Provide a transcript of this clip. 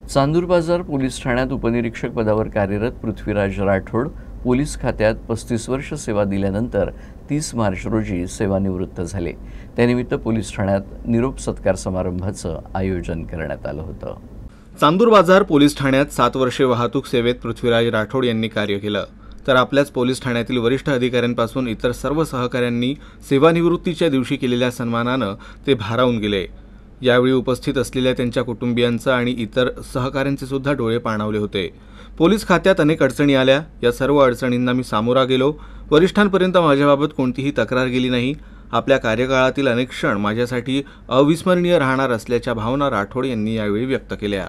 चांदूर बाजार पोलीस ठाण्यात उपनिरीक्षक पदावर कार्यरत पृथ्वीराज राठोड पोलीस खात्यात 35 वर्ष सेवा दिल्यानंतर 30 मार्च रोजी सेवानिवृत्त झाले। त्यानिमित्त पोलीस ठाण्यात निरोप सत्कार समारंभाचं आयोजन करण्यात आलं होतं। चांदूर बाजार पोलीस ठाण्यात 7 वर्षे वाहतूक सेवेत पृथ्वीराज राठोड यांनी कार्य केलं, तर आपल्याच पोलीस ठाण्यातील वरिष्ठ अधिकाऱ्यांपासून इतर सर्व सहकाऱ्यांनी सेवानिवृत्तीच्या दिवशी केलेल्या सन्मानानं ते भारावून गेले। यावेळी उपस्थित असलेल्या त्यांच्या कुटुंबियांचं आणि इतर सहकाऱ्यांचे सुद्धा डोळे पाणावले होते। पोलीस खात्यात अनेक अडचणी आल्या, या सर्व अडचणींना मी सामोरा गेलो। वरिष्ठांपर्यंत माझ्याबाबत कोणतीही तक्रार गेली नाही। आपल्या कार्यकाळातील अनेक क्षण माझ्यासाठी अविस्मरणीय राहणार असल्याच्या भावना राठोड यांनी यावेळी व्यक्त केल्या।